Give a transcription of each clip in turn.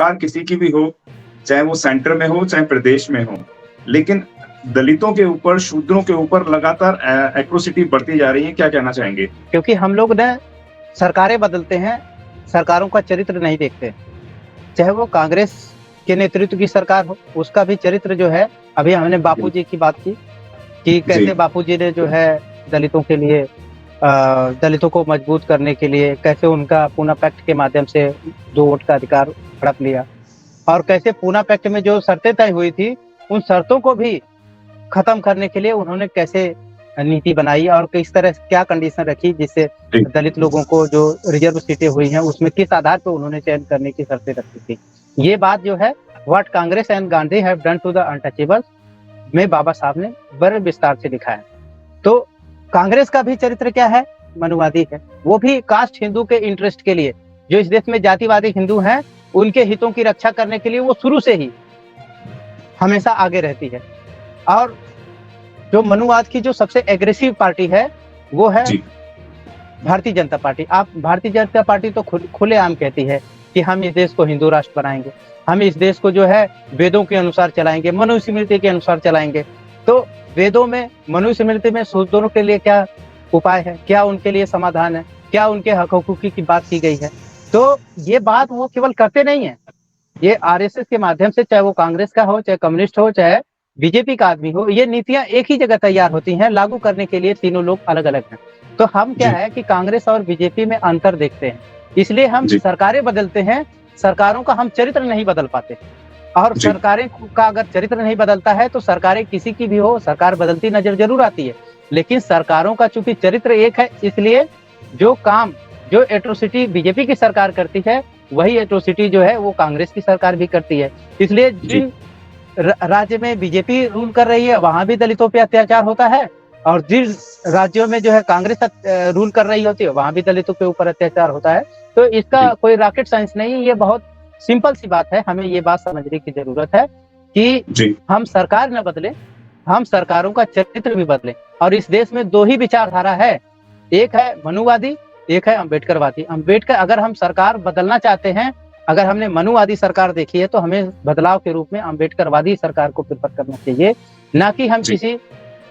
सरकार किसी की भी हो, चाहे वो सेंटर में हो, चाहे प्रदेश में हो, लेकिन दलितों के ऊपर, शूद्रों के ऊपर लगातार एट्रोसिटी बढ़ती जा रही है। क्या कहना चाहेंगे? क्योंकि हम लोग ना सरकारें बदलते हैं, सरकारों का चरित्र नहीं देखते। चाहे वो कांग्रेस के नेतृत्व की सरकार हो, उसका भी चरित्र जो है, अभी हमने बापूजी की बात की कि कैसे जी, बापूजी ने जो है दलितों के लिए दलितों को मजबूत करने के लिए कैसे उनका पूना पैक्ट के माध्यम से 2 वोट का अधिकार हड़प लिया और कैसे पूना पैक्ट में जो शर्तें तय हुई थी, उन शर्तों को भी खत्म करने के लिए उन्होंने कैसे नीति बनाई और किस तरह क्या कंडीशन रखी जिससे जी, दलित लोगों को जो रिजर्व सीटें हुई हैं उसमें किस आधार पर उन्होंने चयन करने की शर्तें रखी थी। ये बात जो है what Congress and Gandhi have done to the untouchables में बाबा साहब ने बड़े विस्तार से लिखा है। तो कांग्रेस का भी चरित्र क्या है? मनुवादी है। वो भी कास्ट हिंदू के इंटरेस्ट के लिए, जो इस देश में जातिवादी हिंदू हैं, उनके हितों की रक्षा करने के लिए वो शुरू से ही हमेशा आगे रहती है। और जो मनुवाद की जो सबसे एग्रेसिव पार्टी है, वो है जी, भारतीय जनता पार्टी। आप भारतीय जनता पार्टी तो खुलेआम कहती है कि हम इस देश को हिंदू राष्ट्र बनाएंगे, हम इस देश को जो है वेदों के अनुसार चलाएंगे, मनुस्मृति के अनुसार चलाएंगे। तो वेदों में, मनुस्मृति में शूद्रों के लिए क्या उपाय है, क्या उनके लिए समाधान है, क्या उनके हक हकूक की बात की गई है। तो ये बात वो केवल करते नहीं है, ये आरएसएस के माध्यम से, चाहे वो कांग्रेस का हो, चाहे कम्युनिस्ट हो, चाहे बीजेपी का आदमी हो, ये नीतियां एक ही जगह तैयार होती हैं, लागू करने के लिए तीनों लोग अलग अलग हैं। तो हम क्या जी, है कि कांग्रेस और बीजेपी में अंतर देखते हैं, इसलिए हम जी, सरकारें बदलते हैं, सरकारों का हम चरित्र नहीं बदल पाते। और जी, सरकारें का अगर चरित्र नहीं बदलता है तो सरकारें किसी की भी हो, सरकार बदलती नजर जरूर आती है, लेकिन सरकारों का चूंकि चरित्र एक है, इसलिए जो काम, जो एट्रोसिटी बीजेपी की सरकार करती है, वही एट्रोसिटी जो है वो कांग्रेस की सरकार भी करती है। इसलिए जी, जिन राज्य में बीजेपी रूल कर रही है वहां भी दलितों पे अत्याचार होता है, और जिन राज्यों में जो है कांग्रेस रूल कर रही होती है वहां भी दलितों के ऊपर अत्याचार होता है। तो इसका जी, कोई रॉकेट साइंस नहीं, ये बहुत सिंपल सी बात है। हमें ये बात समझने की जरूरत है कि जी, हम सरकार न बदले, हम सरकारों का चरित्र भी बदले। और इस देश में 2 ही विचारधारा है, एक है मनुवादी, एक है अम्बेडकरवादी। अम्बेडकर, अगर हम सरकार बदलना चाहते हैं, अगर हमने मनुवादी सरकार देखी है तो हमें बदलाव के रूप में अम्बेडकरवादी सरकार को प्रेफर करना चाहिए, ना कि हम जी,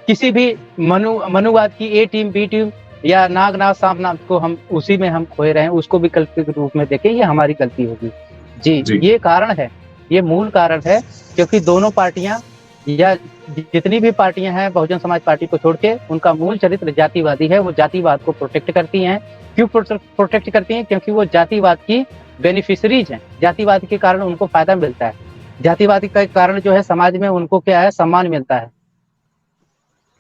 किसी भी मनुवाद की ए टीम, बी टीम या नागनाथ सामनाथ को हम उसी में हम खोए रहे हैं, उसको विकल्प के रूप में देखें, ये हमारी गलती होगी। जी, जी, ये कारण है, ये मूल कारण है, क्योंकि दोनों पार्टियां या जितनी भी पार्टियां हैं बहुजन समाज पार्टी को छोड़ के, उनका मूल चरित्र जातिवादी है। वो जातिवाद को प्रोटेक्ट करती हैं। क्यों प्रोटेक्ट करती हैं? क्योंकि वो जातिवाद की बेनिफिशरीज हैं, जातिवाद के कारण उनको फायदा मिलता है, जातिवाद के कारण जो है समाज में उनको क्या है, सम्मान मिलता है।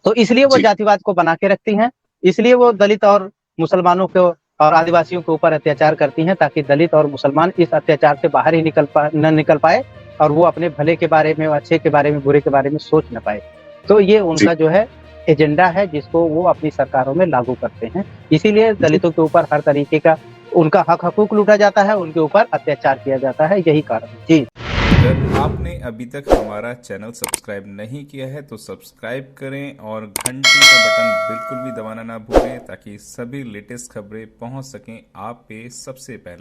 तो इसलिए वो जी, जातिवाद को बना के रखती हैं, इसलिए वो दलित और मुसलमानों को और आदिवासियों के ऊपर अत्याचार करती हैं, ताकि दलित और मुसलमान इस अत्याचार से बाहर ही न निकल पाए और वो अपने भले के बारे में, अच्छे के बारे में, बुरे के बारे में सोच न पाए। तो ये जी, उनका जो है एजेंडा है, जिसको वो अपनी सरकारों में लागू करते हैं। इसीलिए जी। दलितों के ऊपर हर तरीके का उनका हक हकूक लूटा जाता है, उनके ऊपर अत्याचार किया जाता है, यही कारण है। जी। अगर आपने अभी तक हमारा चैनल सब्सक्राइब नहीं किया है तो सब्सक्राइब करें और घंटी का बटन बिल्कुल भी दबाना ना भूलें, ताकि सभी लेटेस्ट खबरें पहुंच सकें आप पे सबसे पहले।